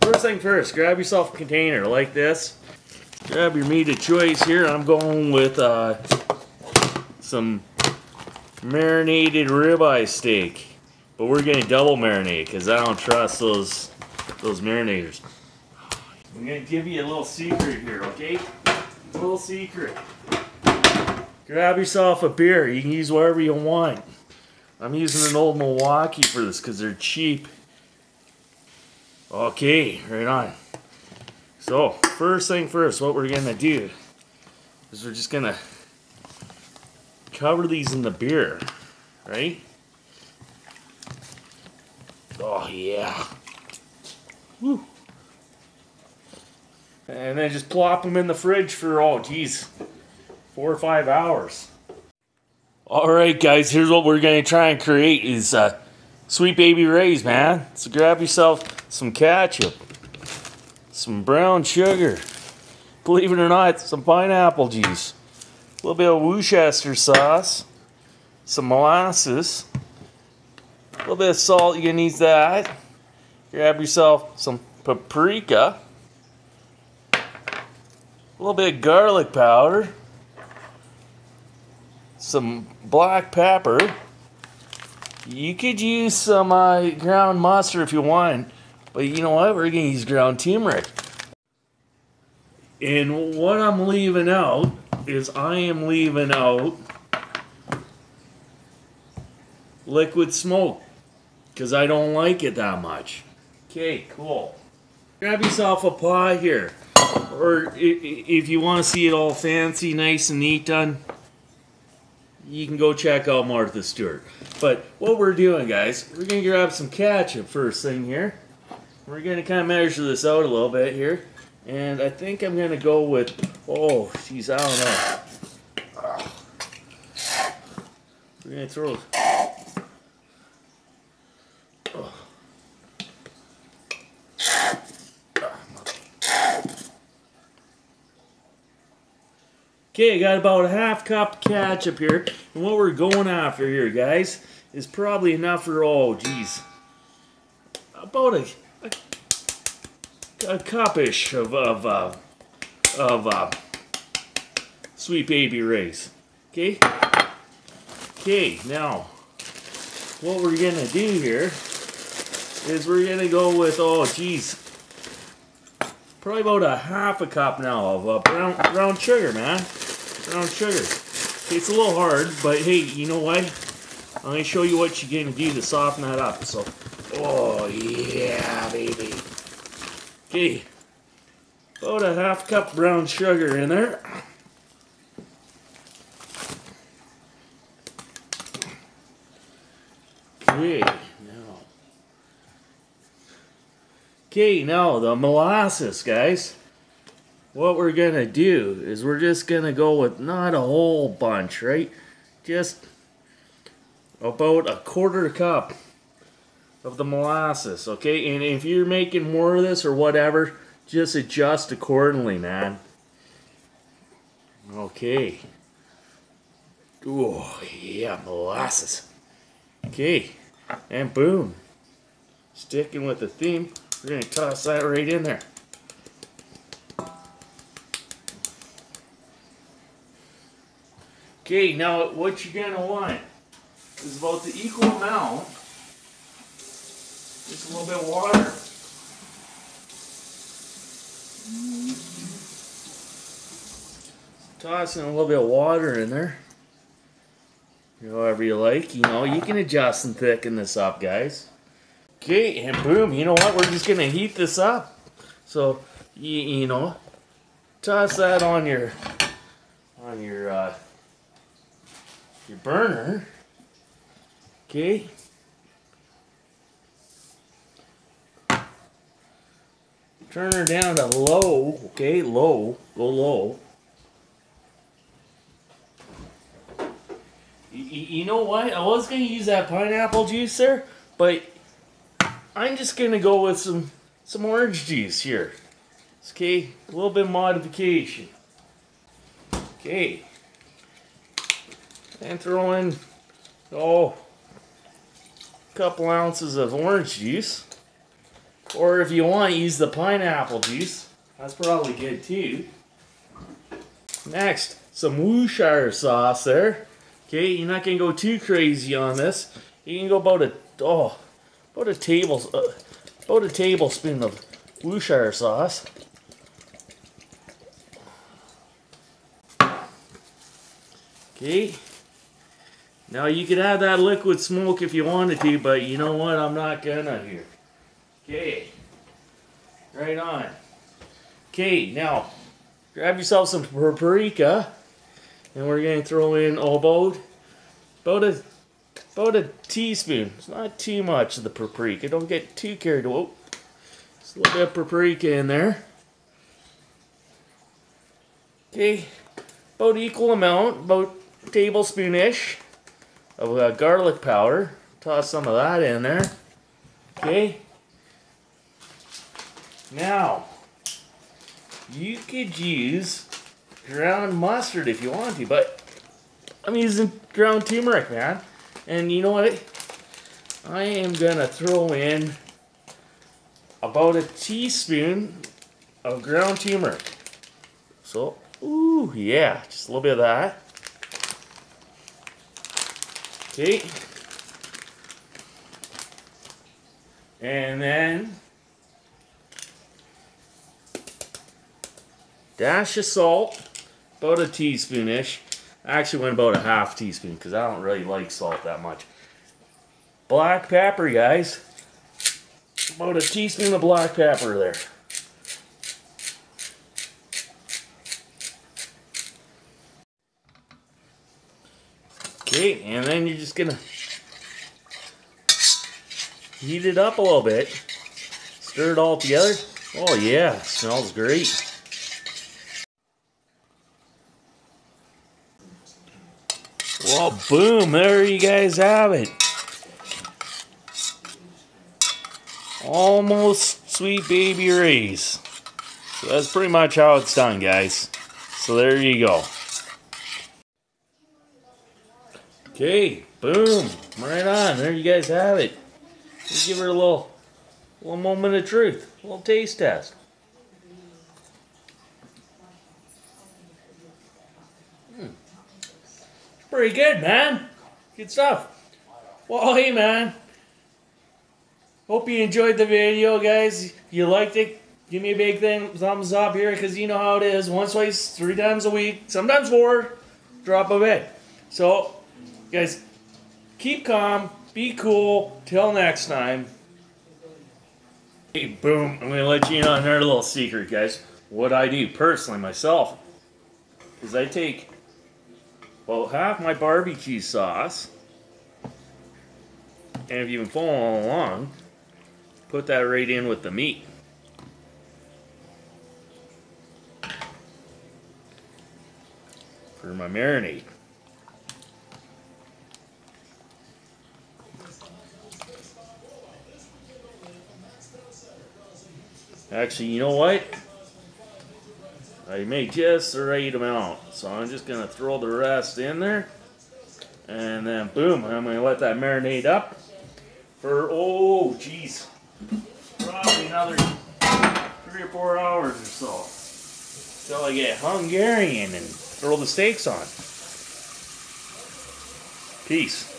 first thing first, grab yourself a container like this. Grab your meat of choice here. I'm going with some marinated ribeye steak, but we're getting double marinade because I don't trust those marinators. I'm gonna give you a little secret here, okay? A little secret. Grab yourself a beer. You can use whatever you want. I'm using an old Milwaukee for this because they're cheap. Okay, right on. So, first thing first, what we're gonna do is we're just gonna cover these in the beer, right? Oh yeah. Woo. And then just plop them in the fridge for, oh geez, 4 or 5 hours. Alright guys, here's what we're going to try and create is Sweet Baby Ray's, man. So grab yourself some ketchup, some brown sugar, believe it or not, some pineapple juice, a little bit of Worcester sauce, some molasses, a little bit of salt, you can use that. Grab yourself some paprika, a little bit of garlic powder, some black pepper. You could use some ground mustard if you want, but you know what? We're going to use ground turmeric. And what I'm leaving out is I am leaving out liquid smoke because I don't like it that much. Okay, cool. Grab yourself a pot here, or if you want to see it all fancy, nice and neat done, you can go check out Martha Stewart. But what we're doing, guys, we're going to grab some ketchup first thing here. We're going to kind of measure this out a little bit here. And I think I'm going to go with, oh, geez, I don't know. We're going to throw, okay, I got about a half cup ketchup here. And what we're going after here, guys, is probably enough for, oh, geez, about a cup-ish of Sweet Baby Ray's. Okay? Okay, now, what we're going to do here is we're going to go with, oh, geez, probably about a half a cup now of brown sugar, man. Brown sugar. Okay, it's a little hard, but hey, you know what? I'm going to show you what you're going to do to soften that up. So, oh yeah, baby. Okay, about a half cup brown sugar in there. Okay, now. Okay, now the molasses, guys. What we're going to do is we're just going to go with not a whole bunch, right? Just about a quarter cup of the molasses, okay? And if you're making more of this or whatever, just adjust accordingly, man. Okay. Oh, yeah, molasses. Okay, and boom. Sticking with the theme, we're going to toss that right in there. Okay, now what you're going to want is about the equal amount, just a little bit of water. Tossing a little bit of water in there. However you like, you know, you can adjust and thicken this up, guys. Okay, and boom, you know what, we're just going to heat this up. So, you know, toss that on your burner, okay? Turn her down to low, okay? Low, go low. You know what? I was going to use that pineapple juice there, but I'm just going to go with some orange juice here. Okay, a little bit of modification. Okay. And throw in, oh, a couple ounces of orange juice. Or if you want, use the pineapple juice. That's probably good too. Next, some Worcestershire sauce there. Okay, you're not gonna go too crazy on this. You can go about a tablespoon of Worcestershire sauce. Okay. Now you could add that liquid smoke if you wanted to, but you know what? I'm not gonna here. Okay. Right on. Okay, now grab yourself some paprika, and we're gonna throw in about a teaspoon. It's not too much of the paprika. Don't get too carried away. Just a little bit of paprika in there. Okay, about equal amount, about a tablespoon-ish of garlic powder. Toss some of that in there. Okay. Now, you could use ground mustard if you want to, but I'm using ground turmeric, man. And you know what? I am gonna throw in about a teaspoon of ground turmeric. So, ooh, yeah, just a little bit of that. Okay. And then dash of salt, about a teaspoon-ish. I actually went about a half teaspoon because I don't really like salt that much. Black pepper, guys. About a teaspoon of black pepper there. Okay, and then you're just gonna heat it up a little bit. Stir it all together. Oh yeah, smells great. Well, boom, there you guys have it. Almost Sweet Baby Ray's. So that's pretty much how it's done, guys. So there you go. Okay, boom, right on. There you guys have it. Let's give her a little moment of truth, a little taste test. Pretty good, man. Good stuff. Well, hey, man. Hope you enjoyed the video, guys. If you liked it, give me a big thumbs up here, because you know how it is. Once, twice, 3 times a week, sometimes 4. Drop a bit. So, guys, keep calm, be cool. Till next time. Hey, boom. I'm going to let you in on another little secret, guys. What I do personally myself is I take about half my barbecue sauce, and if you've been following along, put that right in with the meat. For my marinade. Actually, you know what? I made just the right amount, so I'm just going to throw the rest in there, and then boom, I'm going to let that marinate up for, oh geez, probably another 3 or 4 hours or so, till I get Hungarian and throw the steaks on. Peace.